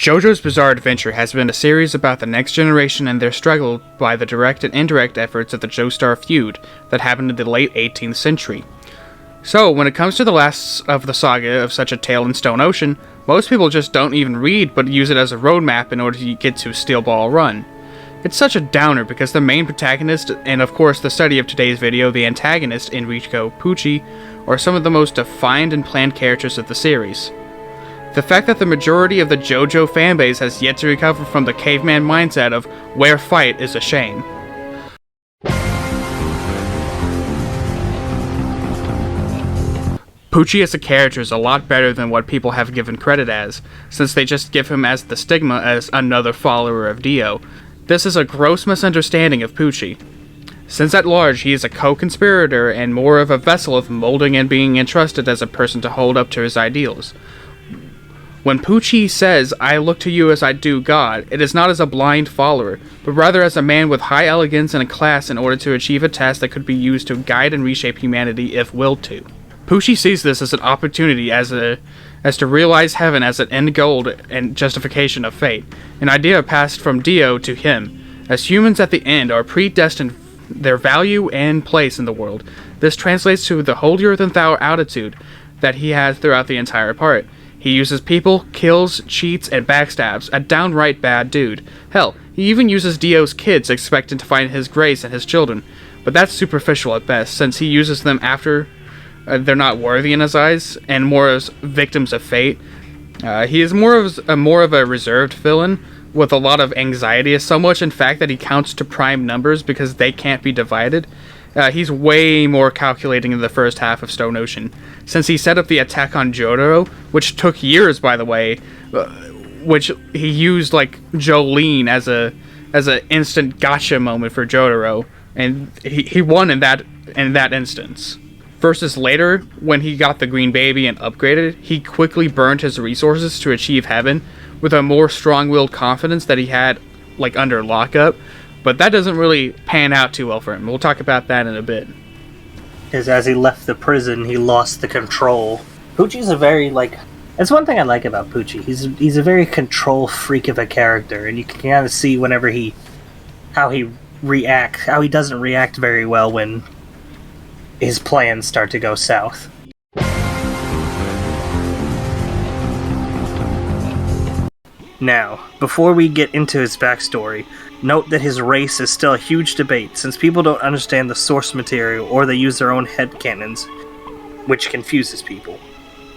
Jojo's Bizarre Adventure has been a series about the next generation and their struggle by the direct and indirect efforts of the Joestar feud that happened in the late 18th century. So, when it comes to the last of the saga of such a tale in Stone Ocean, most people just don't even read but use it as a roadmap in order to get to Steel Ball Run. It's such a downer because the main protagonist, and of course the study of today's video, the antagonist, Enrico Pucci, are some of the most defined and planned characters of the series. The fact that the majority of the Jojo fanbase has yet to recover from the caveman mindset of where fight is a shame. Pucci as a character is a lot better than what people have given credit as, since they just give him as the stigma as another follower of Dio. This is a gross misunderstanding of Pucci. Since at large he is a co-conspirator and more of a vessel of molding and being entrusted as a person to hold up to his ideals. When Pucci says, "I look to you as I do God," it is not as a blind follower, but rather as a man with high elegance and a class in order to achieve a task that could be used to guide and reshape humanity if willed to. Pucci sees this as an opportunity as to realize heaven as an end goal and justification of fate, an idea passed from Dio to him. As humans at the end are predestined their value and place in the world, this translates to the holier-than-thou attitude that he has throughout the entire part. He uses people, kills, cheats, and backstabs, a downright bad dude. Hell, he even uses Dio's kids expecting to find his grace in his children, but that's superficial at best, since he uses them after they're not worthy in his eyes, and more as victims of fate. He is more of a reserved villain, with a lot of anxiety, so much in fact that he counts to prime numbers because they can't be divided. He's way more calculating in the first half of Stone Ocean, since he set up the attack on Jojo, which took years, by the way, which he used like Jolene as a instant gotcha moment for Jojo, and he won in that instance. Versus later, when he got the green baby and upgraded, he quickly burned his resources to achieve heaven with a more strong-willed confidence that he had like under lockup. But that doesn't really pan out too well for him. We'll talk about that in a bit. Because as he left the prison, he lost the control. Pucci's a very, that's one thing I like about Pucci. He's a very control freak of a character, and you can kind of see whenever how he doesn't react very well when his plans start to go south. Now, before we get into his backstory, note that his race is still a huge debate, since people don't understand the source material or they use their own headcanons, which confuses people.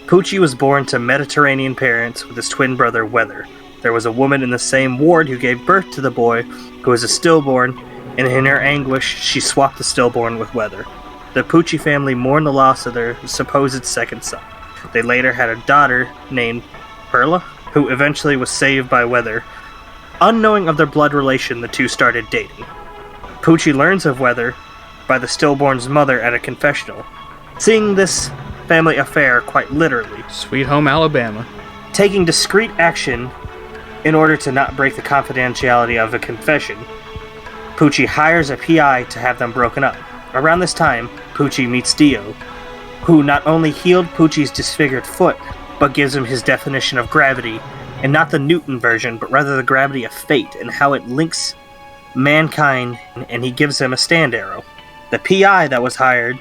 Pucci was born to Mediterranean parents with his twin brother Weather. There was a woman in the same ward who gave birth to the boy, who was a stillborn, and in her anguish, she swapped the stillborn with Weather. The Pucci family mourned the loss of their supposed second son. They later had a daughter named Perla, who eventually was saved by Weather. Unknowing of their blood relation, the two started dating. Pucci learns of Weather by the stillborn's mother at a confessional, seeing this family affair quite literally. Sweet home Alabama. Taking discreet action in order to not break the confidentiality of a confession, Pucci hires a PI to have them broken up. Around this time, Pucci meets Dio, who not only healed Pucci's disfigured foot, but gives him his definition of gravity, and not the Newton version, but rather the gravity of fate and how it links mankind, and he gives him a stand arrow. The PI that was hired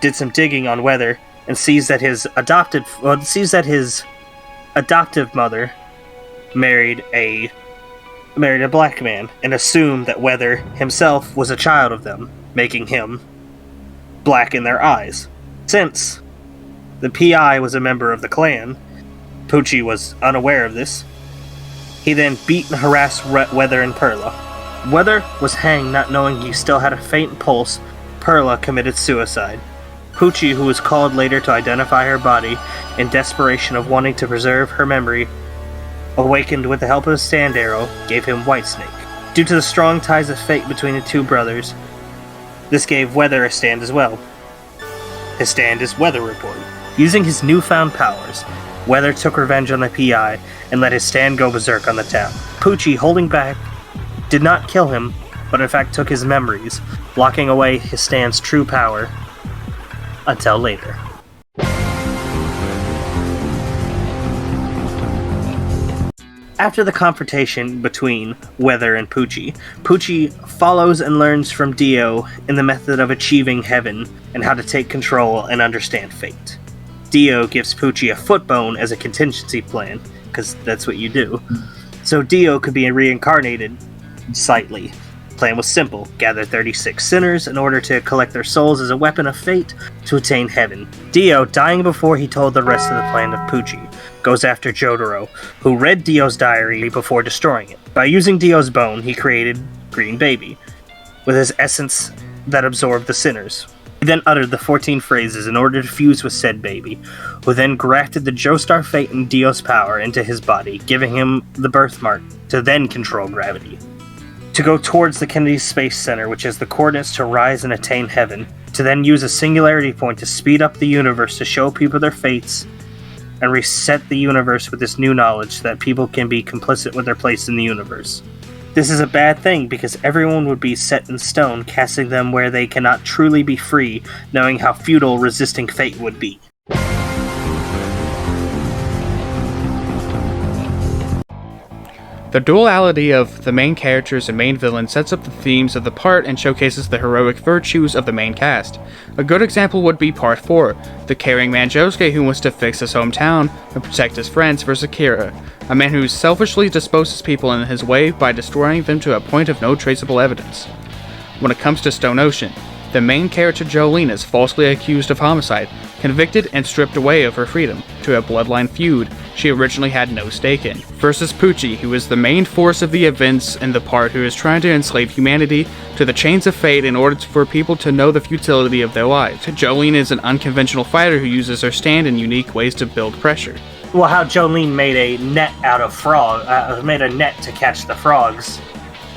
did some digging on Weather and sees that his adoptive mother married a black man, and assumed that Weather himself was a child of them, making him black in their eyes. Since the PI was a member of the clan, Pucci was unaware of this. He then beat and harassed Weather and Perla. Weather was hanged not knowing he still had a faint pulse. Perla committed suicide. Pucci, who was called later to identify her body, in desperation of wanting to preserve her memory, awakened with the help of a stand arrow, gave him Whitesnake. Due to the strong ties of fate between the two brothers, this gave Weather a stand as well. His stand is Weather Report. Using his newfound powers, Weather took revenge on the PI and let his stand go berserk on the town. Pucci, holding back, did not kill him, but in fact took his memories, blocking away his stand's true power until later. After the confrontation between Weather and Pucci, Pucci follows and learns from Dio in the method of achieving heaven and how to take control and understand fate. Dio gives Pucci a foot bone as a contingency plan, because that's what you do, so Dio could be reincarnated slightly. The plan was simple: gather 36 sinners in order to collect their souls as a weapon of fate to attain heaven. Dio, dying before he told the rest of the plan of Pucci, goes after Jojo, who read Dio's diary before destroying it. By using Dio's bone, he created Green Baby, with his essence that absorbed the sinners. He then uttered the 14 phrases in order to fuse with said baby, who then grafted the Joestar fate and Dio's power into his body, giving him the birthmark to then control gravity. To go towards the Kennedy Space Center, which has the coordinates to rise and attain heaven, to then use a singularity point to speed up the universe to show people their fates, and reset the universe with this new knowledge that people can be complicit with their place in the universe. This is a bad thing because everyone would be set in stone, casting them where they cannot truly be free, knowing how futile resisting fate would be. The duality of the main characters and main villain sets up the themes of the part and showcases the heroic virtues of the main cast. A good example would be Part 4, the caring man Josuke who wants to fix his hometown and protect his friends, versus Akira, a man who selfishly disposes people in his way by destroying them to a point of no traceable evidence. When it comes to Stone Ocean, the main character Jolene is falsely accused of homicide, convicted and stripped away of her freedom, to a bloodline feud she originally had no stake in, versus Pucci, who is the main force of the events in the part who is trying to enslave humanity to the chains of fate in order for people to know the futility of their lives. Jolene is an unconventional fighter who uses her stand in unique ways to build pressure. Well, how Jolene made a net out of made a net to catch the frogs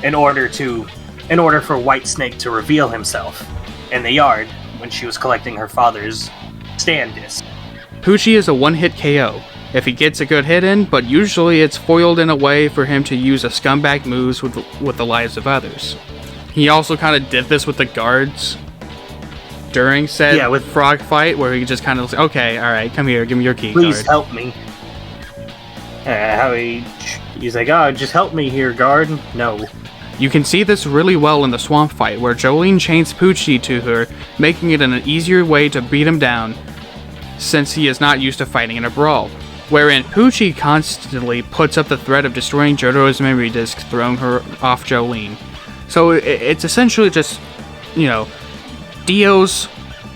in order for Whitesnake to reveal himself in the yard when she was collecting her father's stand disc. Pucci is a one-hit KO if he gets a good hit in, but usually it's foiled in a way for him to use a scumbag moves with the lives of others. He also kind of did this with the guards during said frog fight, where he just kind of was like, okay, alright, come here, give me your key, please guard. Help me. He's like, oh, just help me here, guard. No. You can see this really well in the swamp fight, where Jolene chains Pucci to her, making it an easier way to beat him down, since he is not used to fighting in a brawl, wherein Pucci constantly puts up the threat of destroying Jojo's memory disk, throwing her off Jolene. So it's essentially just, Dio's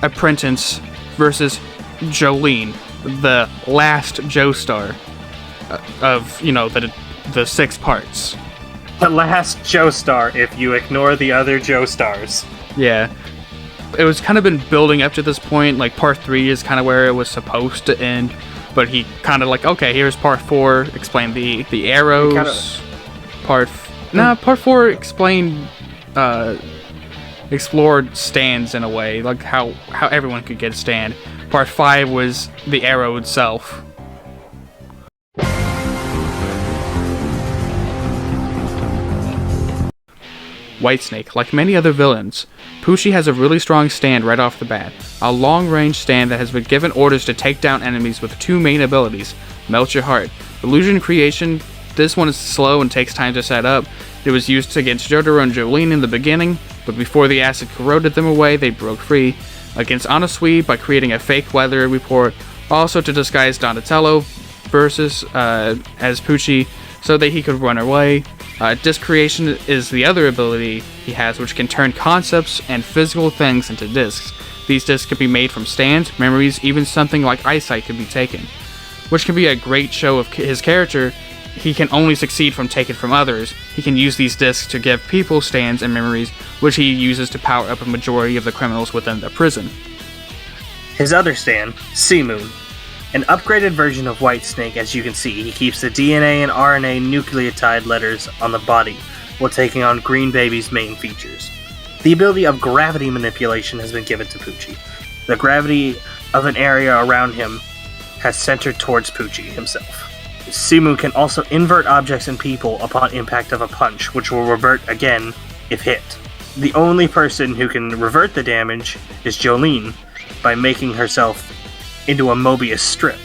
apprentice versus Jolene, the last Joestar of, the 6 parts. The last Joestar, if you ignore the other Joestars. Yeah. It was kind of been building up to this point, like Part 3 is kind of where it was supposed to end, but he kind of like, okay, here's Part 4, explain the arrows. Part 4 explained, explored stands in a way, like how everyone could get a stand. Part 5 was the arrow itself. Whitesnake, like many other villains, Pucci has a really strong stand right off the bat. A long-range stand that has been given orders to take down enemies with 2 main abilities, Melt Your Heart. Illusion Creation, this one is slow and takes time to set up. It was used against Jojo and Jolene in the beginning, but before the acid corroded them away, they broke free. Against Anasui by creating a fake weather report, also to disguise Donatello versus as Pucci so that he could run away. Disc Creation is the other ability he has, which can turn concepts and physical things into discs. These discs can be made from stands, memories, even something like eyesight can be taken, which can be a great show of his character. He can only succeed from taken from others. He can use these discs to give people stands and memories, which he uses to power up a majority of the criminals within the prison. His other stand, Sea Moon. An upgraded version of Whitesnake, as you can see. He keeps the DNA and RNA nucleotide letters on the body, while taking on Green Baby's main features. The ability of gravity manipulation has been given to Pucci. The gravity of an area around him has centered towards Pucci himself. Simu can also invert objects and people upon impact of a punch, which will revert again if hit. The only person who can revert the damage is Jolene, by making herself into a Mobius strip.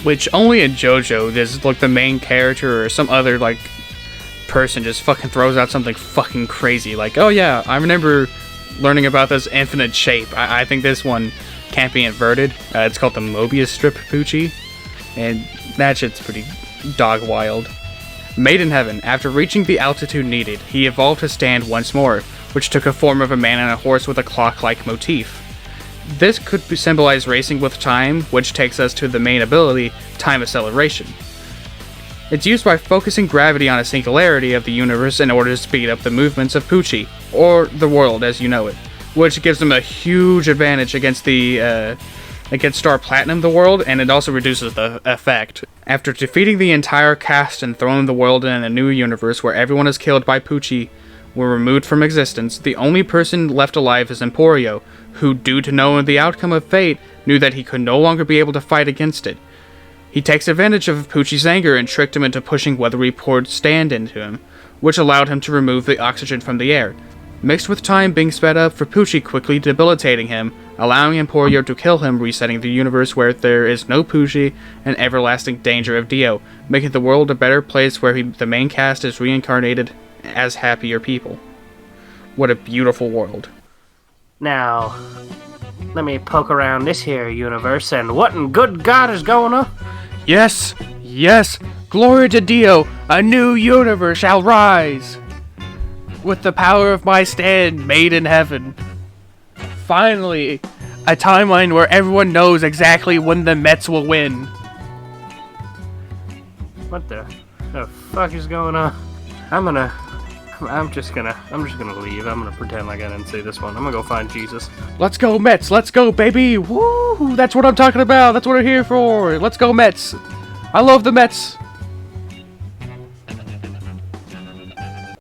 Which only in Jojo does like the main character or some other like person just fucking throws out something fucking crazy. Like, oh yeah, I remember learning about this infinite shape. I think this one can't be inverted. It's called the Mobius strip Puuci, and that shit's pretty dog wild. Made in heaven, after reaching the altitude needed, he evolved his stand once more, which took a form of a man and a horse with a clock-like motif. This could symbolize racing with time, which takes us to the main ability, time acceleration. It's used by focusing gravity on a singularity of the universe in order to speed up the movements of Pucci, or the world as you know it, which gives them a huge advantage against Star Platinum, the world, and it also reduces the effect. After defeating the entire cast and throwing the world in a new universe where everyone is killed by Pucci were removed from existence, the only person left alive is Emporio, who, due to knowing the outcome of fate, knew that he could no longer be able to fight against it. He takes advantage of Pucci's anger and tricked him into pushing Weathery Poured stand into him, which allowed him to remove the oxygen from the air, mixed with time being sped up for Pucci, quickly debilitating him, allowing Emporio to kill him, resetting the universe where there is no Pucci and everlasting danger of Dio, making the world a better place where the main cast is reincarnated as happier people. What a beautiful world. Now, let me poke around this here universe, and what in good God is going on? Yes, yes, glory to Dio, a new universe shall rise. With the power of my stand made in heaven. Finally, a timeline where everyone knows exactly when the Mets will win. What the fuck is going on? I'm just gonna leave. I'm gonna pretend like I didn't see this one. I'm gonna go find Jesus. Let's go Mets, let's go baby, woo! That's what I'm talking about, that's what we're here for. Let's go Mets. I love the Mets.